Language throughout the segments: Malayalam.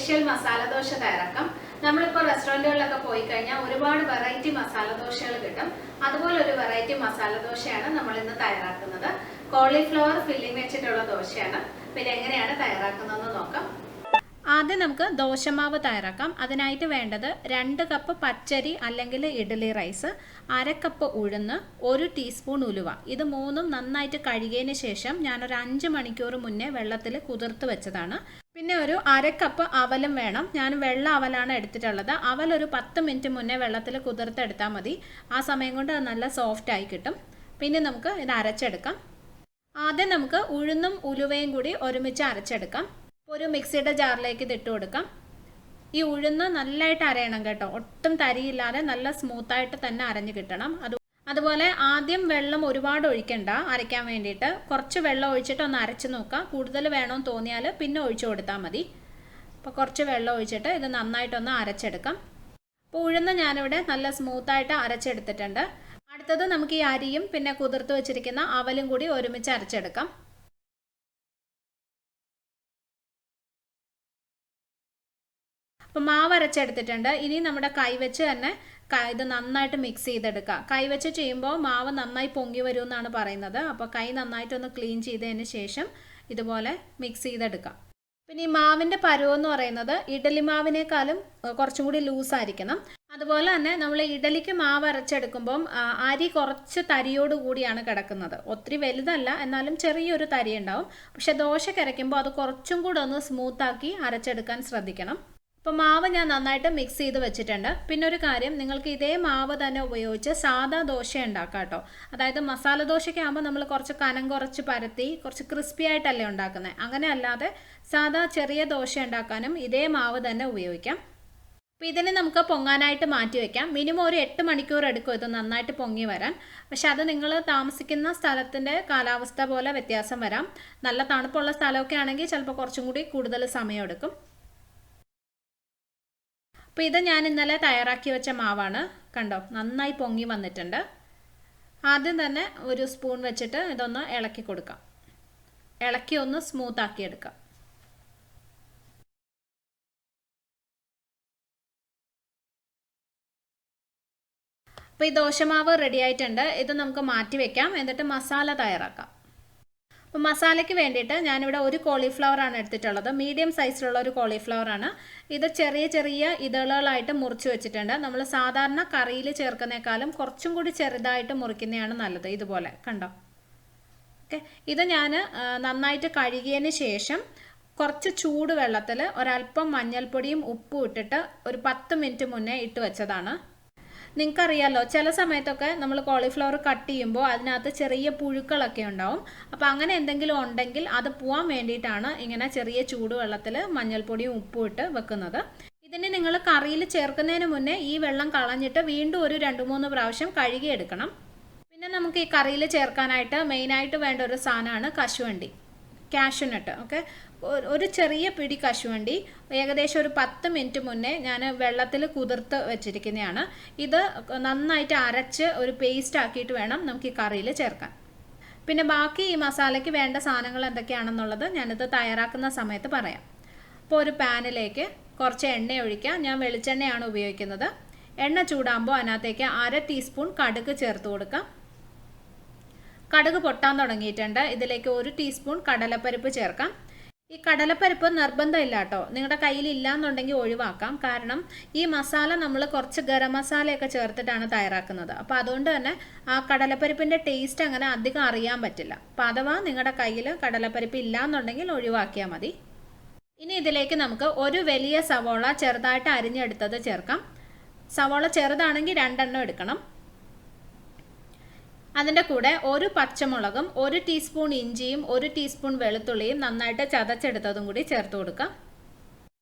സ്പെഷ്യൽ മസാല ദോശ തയ്യാറാക്കാം. നമ്മളിപ്പോൾ റെസ്റ്റോറൻറ്റുകളിലൊക്കെ പോയി കഴിഞ്ഞാൽ ഒരുപാട് വെറൈറ്റി മസാല ദോശകൾ കിട്ടും. അതുപോലെ ഒരു വെറൈറ്റി മസാല ദോശയാണ് നമ്മൾ ഇന്ന് തയ്യാറാക്കുന്നത്. കോളിഫ്ലവർ ഫില്ലിംഗ് വെച്ചിട്ടുള്ള ദോശയാണ്. പിന്നെ എങ്ങനെയാണ് തയ്യാറാക്കുന്നതെന്ന് നോക്കാം. ആദ്യം നമുക്ക് ദോശമാവ് തയ്യാറാക്കാം. അതിനായിട്ട് വേണ്ടത് 2 കപ്പ് പച്ചരി അല്ലെങ്കിൽ ഇഡ്ഡലി റൈസ്, 1/2 കപ്പ് ഉഴുന്ന്, 1 ടീസ്പൂൺ ഉലുവ. ഇത് മൂന്നും നന്നായിട്ട് കഴുകിയതിന് ശേഷം ഞാനൊരു 5 മണിക്കൂർ മുന്നേ വെള്ളത്തിൽ കുതിർത്ത് വെച്ചതാണ്. പിന്നെ ഒരു 1/2 കപ്പ് അവലും വേണം. ഞാൻ വെള്ള അവലാണ് എടുത്തിട്ടുള്ളത്. അവൽ ഒരു 10 മിനിറ്റ് മുന്നേ വെള്ളത്തിൽ കുതിർത്തെടുത്താൽ മതി. ആ സമയം കൊണ്ട് അത് നല്ല സോഫ്റ്റ് ആയി കിട്ടും. പിന്നെ നമുക്ക് ഇത് അരച്ചെടുക്കാം. ആദ്യം നമുക്ക് ഉഴുന്നും ഉലുവയും കൂടി ഒരുമിച്ച് അരച്ചെടുക്കാം. ഒരു മിക്സിയുടെ ജാറിലേക്ക് ഇത് ഇട്ട് കൊടുക്കാം. ഈ ഉഴുന്ന് നല്ലതായിട്ട് അരയണം കേട്ടോ, ഒട്ടും തരിയില്ലാതെ നല്ല സ്മൂത്തായിട്ട് തന്നെ അരഞ്ഞു കിട്ടണം. അതുപോലെ ആദ്യം വെള്ളം ഒരുപാട് ഒഴിക്കണ്ട. അരയ്ക്കാൻ വേണ്ടിയിട്ട് കുറച്ച് വെള്ളം ഒഴിച്ചിട്ട് ഒന്ന് അരച്ച് നോക്കാം. കൂടുതൽ വേണമെന്ന് തോന്നിയാൽ പിന്നെ ഒഴിച്ചു കൊടുത്താൽ മതി. അപ്പോൾ കുറച്ച് വെള്ളം ഒഴിച്ചിട്ട് ഇത് നന്നായിട്ടൊന്ന് അരച്ചെടുക്കാം. അപ്പോൾ ഉഴുന്ന് ഞാനിവിടെ നല്ല സ്മൂത്തായിട്ട് അരച്ചെടുത്തിട്ടുണ്ട്. അടുത്തത് നമുക്ക് ഈ അരിയും പിന്നെ കുതിർത്ത് വെച്ചിരിക്കുന്ന അവലും കൂടി ഒരുമിച്ച് അരച്ചെടുക്കാം. അപ്പോൾ മാവ് അരച്ചെടുത്തിട്ടുണ്ട്. ഇനി നമ്മുടെ കൈവച്ച് തന്നെ ഇത് നന്നായിട്ട് മിക്സ് ചെയ്തെടുക്കുക. കൈവച്ച് ചെയ്യുമ്പോൾ മാവ് നന്നായി പൊങ്ങി വരും എന്നാണ് പറയുന്നത്. അപ്പോൾ കൈ നന്നായിട്ടൊന്ന് ക്ലീൻ ചെയ്തതിന് ശേഷം ഇതുപോലെ മിക്സ് ചെയ്തെടുക്കാം. പിന്നെ ഈ മാവിൻ്റെ പരുവെന്ന് പറയുന്നത് ഇഡലി മാവിനേക്കാളും കുറച്ചും കൂടി ലൂസായിരിക്കണം. അതുപോലെ തന്നെ നമ്മൾ ഇഡലിക്ക് മാവ് അരച്ചെടുക്കുമ്പം അരി കുറച്ച് തരിയോട് കൂടിയാണ് കിടക്കുന്നത്. ഒത്തിരി വലുതല്ല, എന്നാലും ചെറിയൊരു തരി ഉണ്ടാവും. പക്ഷെ ദോശ കരയ്ക്കുമ്പോൾ അത് കുറച്ചും കൂടെ ഒന്ന് സ്മൂത്താക്കി അരച്ചെടുക്കാൻ ശ്രദ്ധിക്കണം. അപ്പോൾ മാവ് ഞാൻ നന്നായിട്ട് മിക്സ് ചെയ്ത് വെച്ചിട്ടുണ്ട്. പിന്നെ ഒരു കാര്യം, നിങ്ങൾക്ക് ഇതേ മാവ് തന്നെ ഉപയോഗിച്ച് സാദാ ദോശ ഉണ്ടാക്കാം കേട്ടോ. അതായത് മസാല ദോശയ്ക്ക് ആകുമ്പോൾ നമ്മൾ കുറച്ച് കനം കുറച്ച് പരത്തി കുറച്ച് ക്രിസ്പി ആയിട്ടല്ലേ ഉണ്ടാക്കുന്നത്. അങ്ങനെ അല്ലാതെ സാദാ ചെറിയ ദോശ ഉണ്ടാക്കാനും ഇതേ മാവ് തന്നെ ഉപയോഗിക്കാം. അപ്പോൾ ഇതിനെ നമുക്ക് പൊങ്ങാനായിട്ട് മാറ്റി വയ്ക്കാം. മിനിമം ഒരു 8 മണിക്കൂർ എടുക്കും ഇത് നന്നായിട്ട് പൊങ്ങി വരാൻ. പക്ഷെ അത് നിങ്ങൾ താമസിക്കുന്ന സ്ഥലത്തിൻ്റെ കാലാവസ്ഥ പോലെ വ്യത്യാസം വരാം. നല്ല തണുപ്പുള്ള സ്ഥലമൊക്കെ ആണെങ്കിൽ ചിലപ്പോൾ കുറച്ചും കൂടി കൂടുതൽ സമയം എടുക്കും. അപ്പോൾ ഇത് ഞാൻ ഇന്നലെ തയ്യാറാക്കി വെച്ച മാവാണ്. കണ്ടോ, നന്നായി പൊങ്ങി വന്നിട്ടുണ്ട്. ആദ്യം തന്നെ ഒരു സ്പൂൺ വെച്ചിട്ട് ഇതൊന്ന് ഇളക്കി കൊടുക്കാം. ഇളക്കി ഒന്ന് സ്മൂത്താക്കി എടുക്കാം. അപ്പോൾ ഈ ദോശമാവ് റെഡി ആയിട്ടുണ്ട്. ഇത് നമുക്ക് മാറ്റി വെക്കാം. എന്നിട്ട് മസാല തയ്യാറാക്കാം. അപ്പോൾ മസാലയ്ക്ക് വേണ്ടിയിട്ട് ഞാനിവിടെ ഒരു കോളിഫ്ലവർ ആണ് എടുത്തിട്ടുള്ളത്. മീഡിയം സൈസിലുള്ള ഒരു കോളിഫ്ലവർ ആണ്. ഇത് ചെറിയ ചെറിയ ഇതളുകളായിട്ട് മുറിച്ച് വെച്ചിട്ടുണ്ട്. നമ്മൾ സാധാരണ കറിയിൽ ചേർക്കുന്നേക്കാളും കുറച്ചും കൂടി ചെറുതായിട്ട് മുറിക്കുന്നതാണ് നല്ലത്. ഇതുപോലെ കണ്ടോ. ഓക്കെ, ഇത് ഞാൻ നന്നായിട്ട് കഴുകിയതിന് ശേഷം കുറച്ച് ചൂട് വെള്ളത്തിൽ ഒരല്പം മഞ്ഞൾപ്പൊടിയും ഉപ്പും ഇട്ടിട്ട് ഒരു 10 മിനിറ്റ് മുന്നേ ഇട്ട് വെച്ചതാണ്. നിങ്ങൾക്കറിയാലോ, ചില സമയത്തൊക്കെ നമ്മൾ കോളിഫ്ലവർ കട്ട് ചെയ്യുമ്പോൾ അതിനകത്ത് ചെറിയ പുഴുക്കളൊക്കെ ഉണ്ടാവും. അപ്പോൾ അങ്ങനെ എന്തെങ്കിലും ഉണ്ടെങ്കിൽ അത് പോകാൻ വേണ്ടിയിട്ടാണ് ഇങ്ങനെ ചെറിയ ചൂടുവെള്ളത്തിൽ മഞ്ഞൾപ്പൊടിയും ഉപ്പും ഇട്ട് വെക്കുന്നത്. ഇതിന് നിങ്ങൾ കറിയിൽ ചേർക്കുന്നതിന് മുന്നേ ഈ വെള്ളം കളഞ്ഞിട്ട് വീണ്ടും ഒരു 2-3 പ്രാവശ്യം കഴുകിയെടുക്കണം. പിന്നെ നമുക്ക് ഈ കറിയിൽ ചേർക്കാനായിട്ട് മെയിനായിട്ട് വേണ്ട ഒരു സാധനമാണ് കശുവണ്ടി, കാഷ്യൂനട്ട്. ഓക്കെ, ഒരു ചെറിയ പിടി കശുവണ്ടി ഏകദേശം ഒരു 10 മിനിറ്റ് മുന്നേ ഞാൻ വെള്ളത്തിൽ കുതിർത്ത് വെച്ചിരിക്കുന്നതാണ്. ഇത് നന്നായിട്ട് അരച്ച് ഒരു പേസ്റ്റ് ആക്കിയിട്ട് വേണം നമുക്ക് ഈ കറിയിൽ ചേർക്കാൻ. പിന്നെ ബാക്കി ഈ മസാലയ്ക്ക് വേണ്ട സാധനങ്ങൾ എന്തൊക്കെയാണെന്നുള്ളത് ഞാനിത് തയ്യാറാക്കുന്ന സമയത്ത് പറയാം. അപ്പോൾ ഒരു പാനിലേക്ക് കുറച്ച് എണ്ണ ഒഴിക്കാം. ഞാൻ വെളിച്ചെണ്ണയാണ് ഉപയോഗിക്കുന്നത്. എണ്ണ ചൂടാകുമ്പോൾ അതിനകത്തേക്ക് 1/2 ടീസ്പൂൺ കടുക് ചേർത്ത് കൊടുക്കാം. കടുക് പൊട്ടാൻ തുടങ്ങിയിട്ടുണ്ട്. ഇതിലേക്ക് 1 ടീസ്പൂൺ കടലപ്പരിപ്പ് ചേർക്കാം. ഈ കടലപ്പരിപ്പ് നിർബന്ധമില്ല കേട്ടോ, നിങ്ങളുടെ കയ്യിൽ ഇല്ലാന്നുണ്ടെങ്കിൽ ഒഴിവാക്കാം. കാരണം ഈ മസാല നമ്മൾ കുറച്ച് ഗരം മസാലയൊക്കെ ചേർത്തിട്ടാണ് തയ്യാറാക്കുന്നത്. അപ്പോൾ അതുകൊണ്ട് തന്നെ ആ കടലപ്പരിപ്പിൻ്റെ ടേസ്റ്റ് അങ്ങനെ അധികം അറിയാൻ പറ്റില്ല. അപ്പോൾ അഥവാ നിങ്ങളുടെ കയ്യിൽ കടലപ്പരിപ്പ് ഇല്ലാന്നുണ്ടെങ്കിൽ ഒഴിവാക്കിയാൽ മതി. ഇനി ഇതിലേക്ക് നമുക്ക് ഒരു വലിയ സവോള ചെറുതായിട്ട് അരിഞ്ഞെടുത്തത് ചേർക്കാം. സവോള ചെറുതാണെങ്കിൽ 2 എണ്ണം എടുക്കണം. അതിൻ്റെ കൂടെ ഒരു പച്ചമുളകും 1 ടീസ്പൂൺ ഇഞ്ചിയും 1 ടീസ്പൂൺ വെളുത്തുള്ളിയും നന്നായിട്ട് ചതച്ചെടുത്തതും കൂടി ചേർത്ത് കൊടുക്കാം.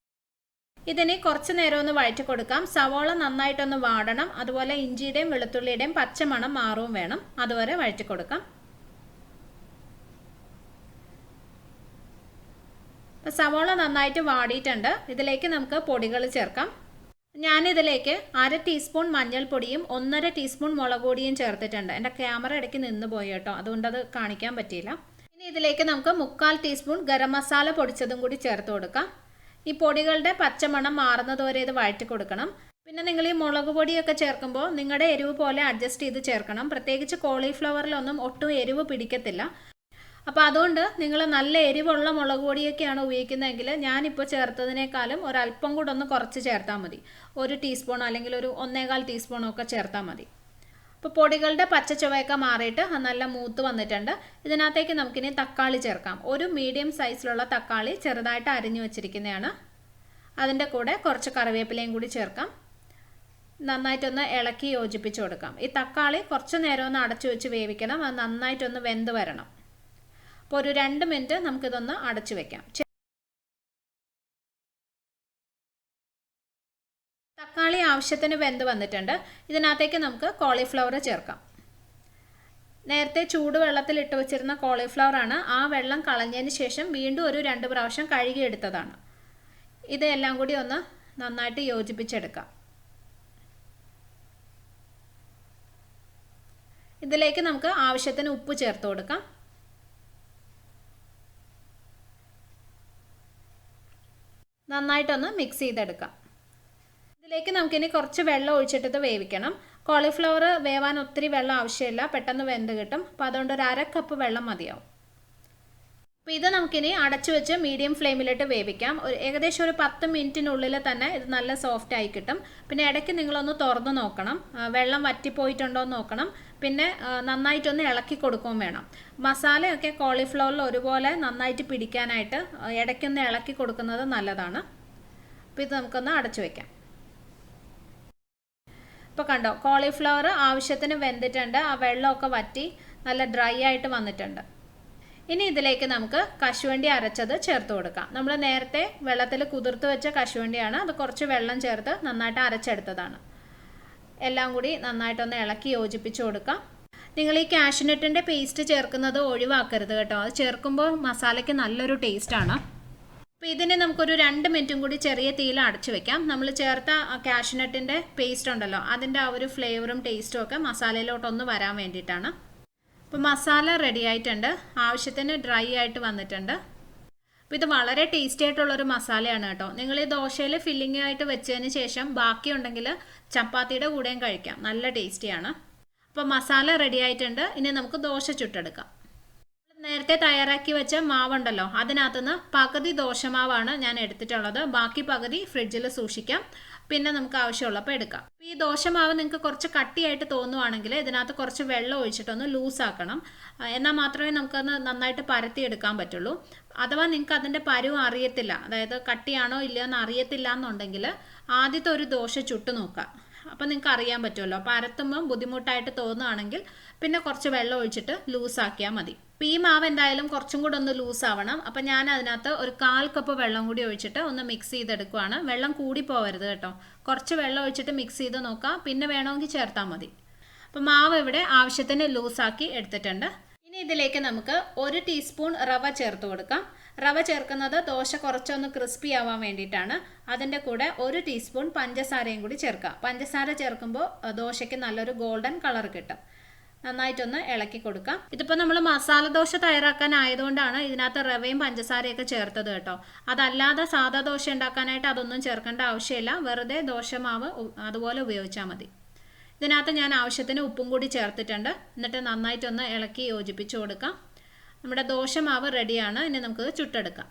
ഇതിന് കുറച്ച് നേരം ഒന്ന് വഴറ്റി കൊടുക്കാം. സവോള നന്നായിട്ടൊന്ന് വാടണം. അതുപോലെ ഇഞ്ചിയുടെയും വെളുത്തുള്ളിയുടെയും പച്ചമണം മാറും വേണം. അതുവരെ വഴറ്റി കൊടുക്കാം. അപ്പോൾ സവോള നന്നായിട്ട് വാടിയിട്ടുണ്ട്. ഇതിലേക്ക് നമുക്ക് പൊടികൾ ചേർക്കാം. ഞാനിതിലേക്ക് 1/2 ടീസ്പൂൺ മഞ്ഞൾപ്പൊടിയും 1/2 ടീസ്പൂൺ മുളക് പൊടിയും ചേർത്തിട്ടുണ്ട്. എൻ്റെ ക്യാമറ ഇടയ്ക്ക് നിന്ന് പോയി കേട്ടോ, അതുകൊണ്ടത് കാണിക്കാൻ പറ്റിയില്ല. ഇനി ഇതിലേക്ക് നമുക്ക് 1/4 ടീസ്പൂൺ ഗരം മസാല പൊടിച്ചതും കൂടി ചേർത്ത് കൊടുക്കാം. ഈ പൊടികളുടെ പച്ചമണം മാറുന്നതുവരെ ഇത് വഴറ്റി കൊടുക്കണം. പിന്നെ നിങ്ങൾ ഈ മുളക് പൊടിയൊക്കെ ചേർക്കുമ്പോൾ നിങ്ങളുടെ എരിവ് പോലെ അഡ്ജസ്റ്റ് ചെയ്ത് ചേർക്കണം. പ്രത്യേകിച്ച് കോളിഫ്ലവറിലൊന്നും ഒട്ടും എരിവ് പിടിക്കത്തില്ല. അപ്പോൾ അതുകൊണ്ട് നിങ്ങൾ നല്ല എരിവുള്ള മുളക് പൊടിയൊക്കെയാണ് ഉപയോഗിക്കുന്നതെങ്കിൽ ഞാനിപ്പോൾ ചേർത്തതിനേക്കാളും ഒരല്പം കൂടെ ഒന്ന് കുറച്ച് ചേർത്താൽ മതി. 1 ടീസ്പൂൺ അല്ലെങ്കിൽ ഒരു 1.25 ടീസ്പൂണൊക്കെ ചേർത്താൽ മതി. അപ്പോൾ പൊടികളുടെ പച്ച ചുവയൊക്കെ മാറിയിട്ട് നല്ല മൂത്ത് വന്നിട്ടുണ്ട്. ഇതിനകത്തേക്ക് നമുക്കിനി തക്കാളി ചേർക്കാം. ഒരു മീഡിയം സൈസിലുള്ള തക്കാളി ചെറുതായിട്ട് അരിഞ്ഞു വെച്ചിരിക്കുന്നതാണ്. അതിൻ്റെ കൂടെ കുറച്ച് കറിവേപ്പിലയും കൂടി ചേർക്കാം. നന്നായിട്ടൊന്ന് ഇളക്കി യോജിപ്പിച്ച് കൊടുക്കാം. ഈ തക്കാളി കുറച്ച് നേരം ഒന്ന് അടച്ചു വെച്ച് വേവിക്കണം. അത് നന്നായിട്ടൊന്ന് വെന്ത് വരണം. അപ്പോൾ ഒരു 2 മിനിറ്റ് നമുക്കിതൊന്ന് അടച്ചു വെക്കാം. തക്കാളി ആവശ്യത്തിന് വെന്ത് വന്നിട്ടുണ്ട്. ഇതിനകത്തേക്ക് നമുക്ക് കോളിഫ്ലവർ ചേർക്കാം. നേരത്തെ ചൂടുവെള്ളത്തിൽ ഇട്ട് വെച്ചിരുന്ന കോളിഫ്ലവർ ആണ്. ആ വെള്ളം കളഞ്ഞതിന് ശേഷം വീണ്ടും ഒരു 2 പ്രാവശ്യം കഴുകിയെടുത്തതാണ്. ഇതെല്ലാം കൂടി ഒന്ന് നന്നായിട്ട് യോജിപ്പിച്ചെടുക്കാം. ഇതിലേക്ക് നമുക്ക് ആവശ്യത്തിന് ഉപ്പ് ചേർത്ത് കൊടുക്കാം. നന്നായിട്ടൊന്ന് മിക്സ് ചെയ്തെടുക്കാം. ഇതിലേക്ക് നമുക്കിനി കുറച്ച് വെള്ളം ഒഴിച്ചിട്ട് വേവിക്കണം. കോളിഫ്ലവർ വേവാൻ ഒത്തിരി വെള്ളം ആവശ്യമില്ല, പെട്ടെന്ന് വെന്ത് കിട്ടും. അപ്പോൾ അതുകൊണ്ട് ഒരു 1/2 കപ്പ് വെള്ളം മതിയാവും. അപ്പോൾ ഇത് നമുക്കിനി അടച്ചു വെച്ച് മീഡിയം ഫ്ലെയിമിലിട്ട് വേവിക്കാം. ഏകദേശം ഒരു 10 മിനിറ്റിനുള്ളിൽ തന്നെ ഇത് നല്ല സോഫ്റ്റ് ആയി കിട്ടും. പിന്നെ ഇടയ്ക്ക് നിങ്ങളൊന്ന് തുറന്ന് നോക്കണം, വെള്ളം വറ്റിപ്പോയിട്ടുണ്ടോ എന്ന് നോക്കണം. പിന്നെ നന്നായിട്ടൊന്ന് ഇളക്കി കൊടുക്കുകയും വേണം. മസാലയൊക്കെ കോളിഫ്ലവറിൽ ഒരുപോലെ നന്നായിട്ട് പിടിക്കാനായിട്ട് ഇടയ്ക്കൊന്ന് ഇളക്കി കൊടുക്കുന്നത് നല്ലതാണ്. അപ്പോൾ ഇത് നമുക്കൊന്ന് അടച്ചു വയ്ക്കാം. ഇപ്പോൾ കണ്ടോ, കോളിഫ്ലവർ ആവശ്യത്തിന് വെന്തിട്ടുണ്ട്. ആ വെള്ളമൊക്കെ വറ്റി നല്ല ഡ്രൈ ആയിട്ട് വന്നിട്ടുണ്ട്. ഇനി ഇതിലേക്ക് നമുക്ക് കശുവണ്ടി അരച്ചത് ചേർത്ത് കൊടുക്കാം. നമ്മൾ നേരത്തെ വെള്ളത്തിൽ കുതിർത്ത് വെച്ച കശുവണ്ടിയാണ്. അത് കുറച്ച് വെള്ളം ചേർത്ത് നന്നായിട്ട് അരച്ചെടുത്തതാണ്. എല്ലാം കൂടി നന്നായിട്ടൊന്ന് ഇളക്കി യോജിപ്പിച്ച് കൊടുക്കാം. നിങ്ങൾ ഈ കാഷ്യൂനട്ടിൻ്റെ പേസ്റ്റ് ചേർക്കുന്നത് ഒഴിവാക്കരുത് കേട്ടോ. അത് ചേർക്കുമ്പോൾ മസാലയ്ക്ക് നല്ലൊരു ടേസ്റ്റാണ്. അപ്പോൾ ഇതിനെ നമുക്കൊരു 2 മിനിറ്റും കൂടി ചെറിയ തീയിൽ അടച്ചു വെക്കാം. നമ്മൾ ചേർത്ത കാഷ്യൂനട്ടിൻ്റെ പേസ്റ്റ് ഉണ്ടല്ലോ, അതിൻ്റെ ആ ഒരു ഫ്ലേവറും ടേസ്റ്റും ഒക്കെ മസാലയിലോട്ടൊന്ന് വരാൻ വേണ്ടിയിട്ടാണ്. അപ്പോൾ മസാല റെഡി ആയിട്ടുണ്ട്. ആവശ്യത്തിന് ഡ്രൈ ആയിട്ട് വന്നിട്ടുണ്ട്. അപ്പോൾ ഇത് വളരെ ടേസ്റ്റി ആയിട്ടുള്ളൊരു മസാലയാണ് കേട്ടോ. നിങ്ങൾ ഈ ദോശയിൽ ഫില്ലിംഗ് ആയിട്ട് വെച്ചതിന് ശേഷം ബാക്കിയുണ്ടെങ്കിൽ ചപ്പാത്തിയുടെ കൂടെയും കഴിക്കാം. നല്ല ടേസ്റ്റിയാണ്. അപ്പോൾ മസാല റെഡി ആയിട്ടുണ്ട്. ഇനി നമുക്ക് ദോശ ചുട്ടെടുക്കാം. നേരത്തെ തയ്യാറാക്കി വെച്ച മാവുണ്ടല്ലോ, അതിനകത്തുനിന്ന് പകുതി ദോശമാവാണ് ഞാൻ എടുത്തിട്ടുള്ളത്. ബാക്കി പകുതി ഫ്രിഡ്ജിൽ സൂക്ഷിക്കാം. പിന്നെ നമുക്ക് ആവശ്യമുള്ളപ്പോൾ എടുക്കാം. ഈ ദോശമാവ് നിങ്ങൾക്ക് കുറച്ച് കട്ടിയായിട്ട് തോന്നുവാണെങ്കിൽ ഇതിനകത്ത് കുറച്ച് വെള്ളം ഒഴിച്ചിട്ടൊന്ന് ലൂസാക്കണം. എന്നാൽ മാത്രമേ നമുക്കത് നന്നായിട്ട് പരത്തിയെടുക്കാൻ പറ്റുള്ളൂ. അഥവാ നിങ്ങൾക്ക് അതിൻ്റെ പരുവം അറിയത്തില്ല, അതായത് കട്ടിയാണോ ഇല്ലയോ എന്ന് അറിയത്തില്ല എന്നുണ്ടെങ്കിൽ ആദ്യത്തെ ഒരു ദോശ ചുട്ട് നോക്കാം. അപ്പം നിങ്ങൾക്ക് അറിയാൻ പറ്റുമല്ലോ. പരത്തുമ്പം ബുദ്ധിമുട്ടായിട്ട് തോന്നുകയാണെങ്കിൽ പിന്നെ കുറച്ച് വെള്ളം ഒഴിച്ചിട്ട് ലൂസാക്കിയാൽ മതി. അപ്പോൾ ഈ മാവ് എന്തായാലും കുറച്ചും കൂടെ ഒന്ന് ലൂസാവണം. അപ്പം ഞാൻ അതിനകത്ത് ഒരു 1/4 കപ്പ് വെള്ളം കൂടി ഒഴിച്ചിട്ട് ഒന്ന് മിക്സ് ചെയ്തെടുക്കുവാണ്. വെള്ളം കൂടി പോകരുത് കേട്ടോ. കുറച്ച് വെള്ളം ഒഴിച്ചിട്ട് മിക്സ് ചെയ്ത് നോക്കാം. പിന്നെ വേണമെങ്കിൽ ചേർത്താൽ മതി. അപ്പം മാവ് ഇവിടെ ആവശ്യത്തിന് ലൂസാക്കി എടുത്തിട്ടുണ്ട്. ഇനി ഇതിലേക്ക് നമുക്ക് 1 ടീസ്പൂൺ റവ ചേർത്ത് കൊടുക്കാം. റവ ചേർക്കുന്നത് ദോശ കുറച്ചൊന്ന് ക്രിസ്പി ആവാൻ വേണ്ടിയിട്ടാണ്. അതിൻ്റെ കൂടെ 1 ടീസ്പൂൺ പഞ്ചസാരയും കൂടി ചേർക്കാം. പഞ്ചസാര ചേർക്കുമ്പോൾ ദോശയ്ക്ക് നല്ലൊരു ഗോൾഡൻ കളർ കിട്ടും. നന്നായിട്ടൊന്ന് ഇളക്കി കൊടുക്കാം. ഇതിപ്പോൾ നമ്മൾ മസാല ദോശ തയ്യാറാക്കാനായതുകൊണ്ടാണ് ഇതിനകത്ത് റവയും പഞ്ചസാരയൊക്കെ ചേർത്തത് കേട്ടോ. അതല്ലാതെ സാധാ ദോശ ഉണ്ടാക്കാനായിട്ട് അതൊന്നും ചേർക്കേണ്ട ആവശ്യമില്ല. വെറുതെ ദോശമാവ് അതുപോലെ ഉപയോഗിച്ചാൽ മതി. ഇതിനകത്ത് ഞാൻ ആവശ്യത്തിന് ഉപ്പും കൂടി ചേർത്തിട്ടുണ്ട്. എന്നിട്ട് നന്നായിട്ടൊന്ന് ഇളക്കി യോജിപ്പിച്ച് കൊടുക്കാം. നമ്മുടെ ദോശമാവ് റെഡിയാണ്. ഇനി നമുക്ക് ചുട്ടെടുക്കാം.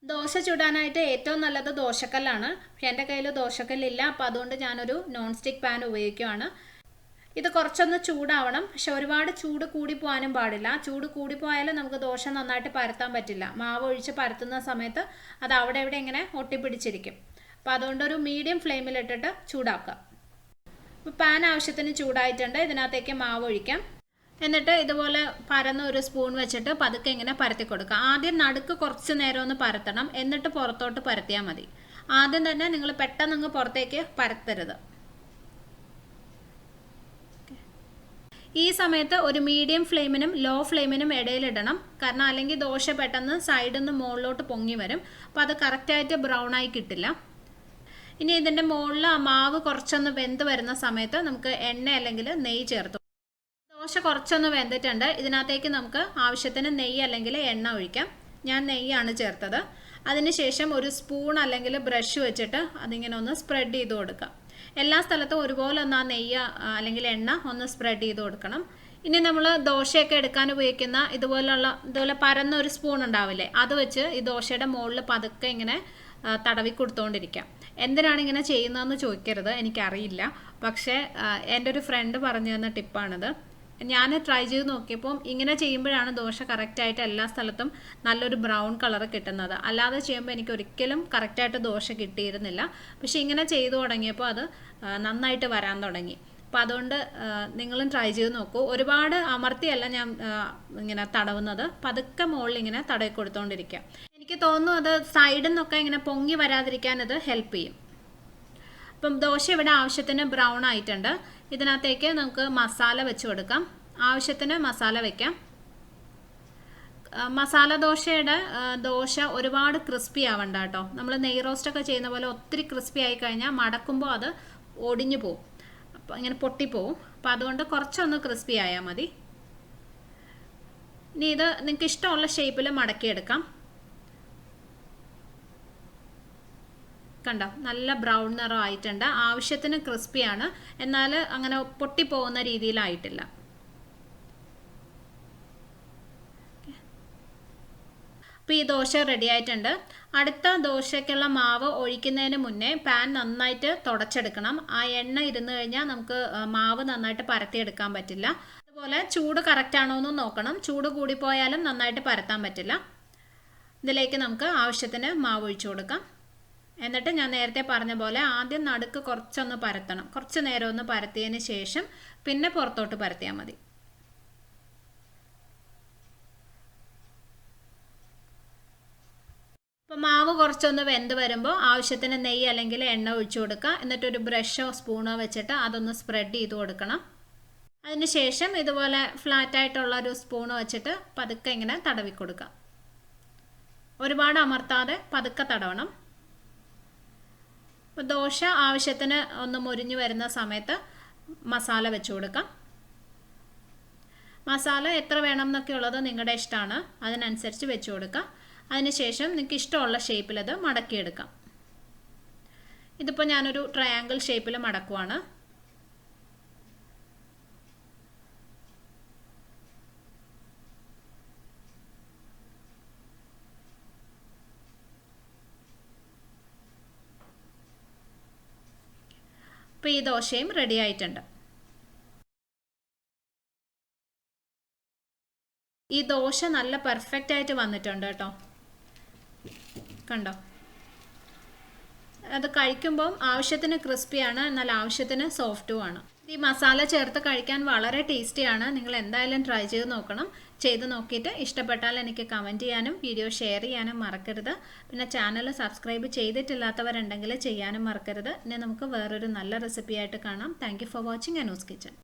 ദോശ ചുടാനായിട്ട് ഏറ്റവും നല്ലത് ദോശക്കല്ലാണ്. പക്ഷെ എൻ്റെ കയ്യിൽ ദോശക്കല്ലില്ല. അപ്പോൾ അതുകൊണ്ട് ഞാനൊരു നോൺ സ്റ്റിക്ക് പാൻ ഉപയോഗിക്കുകയാണ്. ഇത് കുറച്ചൊന്ന് ചൂടാവണം. പക്ഷെ ഒരുപാട് ചൂട് കൂടിപ്പോകാനും പാടില്ല. ചൂട് കൂടിപ്പോയാലും നമുക്ക് ദോശ നന്നായിട്ട് പരത്താൻ പറ്റില്ല. മാവ് ഒഴിച്ച് പരത്തുന്ന സമയത്ത് അത് അവിടെ ഇവിടെ ഇങ്ങനെ ഒട്ടിപ്പിടിച്ചിരിക്കും. അപ്പോൾ അതുകൊണ്ടൊരു മീഡിയം ഫ്ലെയിമിലിട്ടിട്ട് ചൂടാക്കാം. ഇപ്പോൾ പാൻ ആവശ്യത്തിന് ചൂടായിട്ടുണ്ട്. ഇതിനകത്തേക്ക് മാവ് ഒഴിക്കാം. എന്നിട്ട് ഇതുപോലെ പരന്ന ഒരു സ്പൂൺ വെച്ചിട്ട് പതുക്കെ ഇങ്ങനെ പരത്തി കൊടുക്കുക. ആദ്യം നടുക്ക് കുറച്ച് നേരം ഒന്ന് പരത്തണം. എന്നിട്ട് പുറത്തോട്ട് പരത്തിയാൽ മതി. ആദ്യം തന്നെ നിങ്ങൾ പെട്ടെന്ന് പുറത്തേക്ക് പരത്തരുത്. ഈ സമയത്ത് ഒരു മീഡിയം ഫ്ലെയിമിനും ലോ ഫ്ലെയിമിനും ഇടയിലിടണം. കാരണം അല്ലെങ്കിൽ ദോശ പെട്ടെന്ന് സൈഡിൽ നിന്ന് മുകളിലോട്ട് പൊങ്ങി വരും. അപ്പോൾ അത് കറക്റ്റായിട്ട് ബ്രൗൺ ആയി കിട്ടില്ല. ഇനി ഇതിൻ്റെ മുകളിൽ ആ മാവ് കുറച്ചൊന്ന് വെന്ത് വരുന്ന സമയത്ത് നമുക്ക് എണ്ണ അല്ലെങ്കിൽ നെയ്യ് ചേർത്ത്. ദോശ കുറച്ചൊന്ന് വെന്തിട്ടുണ്ട്. ഇതിനകത്തേക്ക് നമുക്ക് ആവശ്യത്തിന് നെയ്യ് അല്ലെങ്കിൽ എണ്ണ ഒഴിക്കാം. ഞാൻ നെയ്യാണ് ചേർത്തത്. അതിനുശേഷം ഒരു സ്പൂൺ അല്ലെങ്കിൽ ബ്രഷ് വെച്ചിട്ട് അതിങ്ങനെ ഒന്ന് സ്പ്രെഡ് ചെയ്ത് കൊടുക്കാം. എല്ലാ സ്ഥലത്തും ഒരുപോലെ ഒന്ന് ആ നെയ്യ് അല്ലെങ്കിൽ എണ്ണ ഒന്ന് സ്പ്രെഡ് ചെയ്ത് കൊടുക്കണം. ഇനി നമ്മൾ ദോശയൊക്കെ എടുക്കാൻ ഉപയോഗിക്കുന്ന ഇതുപോലെ പരന്ന ഒരു സ്പൂൺ ഉണ്ടാവില്ലേ, അത് വെച്ച് ഈ ദോശയുടെ മുകളിൽ പതുക്കെ ഇങ്ങനെ തടവി കൊടുത്തുകൊണ്ടിരിക്കാം. എന്തിനാണ് ഇങ്ങനെ ചെയ്യുന്നതെന്ന് ചോദിക്കരുത്, എനിക്കറിയില്ല. പക്ഷേ എൻ്റെ ഒരു ഫ്രണ്ട് പറഞ്ഞു തന്ന ടിപ്പാണിത്. ഞാൻ ട്രൈ ചെയ്ത് നോക്കിയപ്പോൾ ഇങ്ങനെ ചെയ്യുമ്പോഴാണ് ദോശ കറക്റ്റായിട്ട് എല്ലാ സ്ഥലത്തും നല്ലൊരു ബ്രൗൺ കളർ കിട്ടുന്നത്. അല്ലാതെ ചെയ്യുമ്പോൾ എനിക്ക് ഒരിക്കലും കറക്റ്റായിട്ട് ദോശ കിട്ടിയിരുന്നില്ല. പക്ഷെ ഇങ്ങനെ ചെയ്തു തുടങ്ങിയപ്പോൾ അത് നന്നായിട്ട് വരാൻ തുടങ്ങി. അപ്പം അതുകൊണ്ട് നിങ്ങളും ട്രൈ ചെയ്ത് നോക്കൂ. ഒരുപാട് അമർത്തിയല്ല ഞാൻ ഇങ്ങനെ തടവുന്നത്, പതുക്കെ മുകളിൽ ഇങ്ങനെ തടവി കൊടുത്തുകൊണ്ടിരിക്കുക. എനിക്ക് തോന്നുന്നു അത് സൈഡിൽ നിന്നൊക്കെ ഇങ്ങനെ പൊങ്ങി വരാതിരിക്കാൻ ഇത് ഹെൽപ്പ് ചെയ്യും. അപ്പം ദോശ ഇവിടെ ആവശ്യത്തിന് ബ്രൗൺ ആയിട്ടുണ്ട്. ഇതിനകത്തേക്ക് നമുക്ക് മസാല വെച്ച് കൊടുക്കാം. ആവശ്യത്തിന് മസാല വയ്ക്കാം. മസാല ദോശ ഒരുപാട് ക്രിസ്പി ആവണ്ട കേട്ടോ. നമ്മൾ നെയ് റോസ്റ്റൊക്കെ ചെയ്യുന്ന പോലെ ഒത്തിരി ക്രിസ്പി ആയി കഴിഞ്ഞാൽ മടക്കുമ്പോൾ അത് ഒടിഞ്ഞു പോവും, അപ്പോൾ ഇങ്ങനെ പൊട്ടിപ്പോവും. അപ്പോൾ അതുകൊണ്ട് കുറച്ചൊന്ന് ക്രിസ്പി ആയാൽ മതി. ഇനി ഇത് നിങ്ങൾക്ക് ഇഷ്ടമുള്ള ഷേപ്പിൽ മടക്കിയെടുക്കാം. കണ്ടോ, നല്ല ബ്രൗൺ നിറം ആയിട്ടുണ്ട്. ആവശ്യത്തിന് ക്രിസ്പിയാണ്, എന്നാൽ അങ്ങനെ പൊട്ടിപ്പോകുന്ന രീതിയിലായിട്ടില്ല. അപ്പോൾ ഈ ദോശ റെഡി ആയിട്ടുണ്ട്. അടുത്ത ദോശയ്ക്കുള്ള മാവ് ഒഴിക്കുന്നതിന് മുന്നേ പാൻ നന്നായിട്ട് തുടച്ചെടുക്കണം. ആ എണ്ണ ഇരുന്ന് കഴിഞ്ഞാൽ നമുക്ക് മാവ് നന്നായിട്ട് പരത്തിയെടുക്കാൻ പറ്റില്ല. അതുപോലെ ചൂട് കറക്റ്റ് ആണോ എന്ന് നോക്കണം. ചൂട് കൂടിപ്പോയാലും നന്നായിട്ട് പരത്താൻ പറ്റില്ല. ഇതിലേക്ക് നമുക്ക് ആവശ്യത്തിന് മാവ് ഒഴിച്ചു കൊടുക്കാം. എന്നിട്ട് ഞാൻ നേരത്തെ പറഞ്ഞ പോലെ ആദ്യം നടുക്ക് കുറച്ചൊന്ന് പരത്തണം. കുറച്ച് നേരം ഒന്ന് പരത്തിയതിന് ശേഷം പിന്നെ പുറത്തോട്ട് പരത്തിയാൽ മതി. അപ്പോൾ മാവ് കുറച്ചൊന്ന് വെന്ത് വരുമ്പോൾ ആവശ്യത്തിന് നെയ്യ് അല്ലെങ്കിൽ എണ്ണ ഒഴിച്ചു കൊടുക്കുക. എന്നിട്ടൊരു ബ്രഷോ സ്പൂണോ വെച്ചിട്ട് അതൊന്ന് സ്പ്രെഡ് ചെയ്ത് കൊടുക്കണം. അതിന് ശേഷം ഇതുപോലെ ഫ്ലാറ്റായിട്ടുള്ള ഒരു സ്പൂണ് വെച്ചിട്ട് പതുക്കെ ഇങ്ങനെ തടവി കൊടുക്കുക. ഒരുപാട് അമർത്താതെ പതുക്കെ തടവണം. അപ്പോൾ ദോശ ആവശ്യത്തിന് ഒന്ന് മുരിഞ്ഞു വരുന്ന സമയത്ത് മസാല വെച്ച് കൊടുക്കാം. മസാല എത്ര വേണം എന്നൊക്കെ ഉള്ളത് നിങ്ങളുടെ ഇഷ്ടമാണ്, അതിനനുസരിച്ച് വെച്ച് കൊടുക്കുക. അതിനുശേഷം നിങ്ങൾക്ക് ഇഷ്ടമുള്ള ഷേപ്പിൽ അത് മടക്കിയെടുക്കാം. ഇതിപ്പോൾ ഞാനൊരു ട്രയാങ്കിൾ ഷേപ്പിൽ മടക്കുവാണ്. അപ്പോൾ ഈ ദോശയും റെഡി ആയിട്ടുണ്ട്. ഈ ദോശ നല്ല പെർഫെക്റ്റ് ആയിട്ട് വന്നിട്ടുണ്ട് കേട്ടോ. കണ്ടോ, അത് കഴിക്കുമ്പോൾ ആവശ്യത്തിന് ക്രിസ്പിയാണ്, എന്നാൽ ആവശ്യത്തിന് സോഫ്റ്റുമാണ്. ഈ മസാല ചേർത്ത് കഴിക്കാൻ വളരെ ടേസ്റ്റിയാണ്. നിങ്ങൾ എന്തായാലും ട്രൈ ചെയ്ത് നോക്കണം. ചെയ്ത് നോക്കിയിട്ട് ഇഷ്ടപ്പെട്ടാൽ എനിക്ക് കമൻറ്റ് ചെയ്യാനും വീഡിയോ ഷെയർ ചെയ്യാനും മറക്കരുത്. പിന്നെ ചാനൽ സബ്സ്ക്രൈബ് ചെയ്തിട്ടില്ലാത്തവരുണ്ടെങ്കിൽ ചെയ്യാനും മറക്കരുത്. ഇനി നമുക്ക് വേറൊരു നല്ല റെസിപ്പി ആയിട്ട് കാണാം. Thank you for watching Anu's kitchen.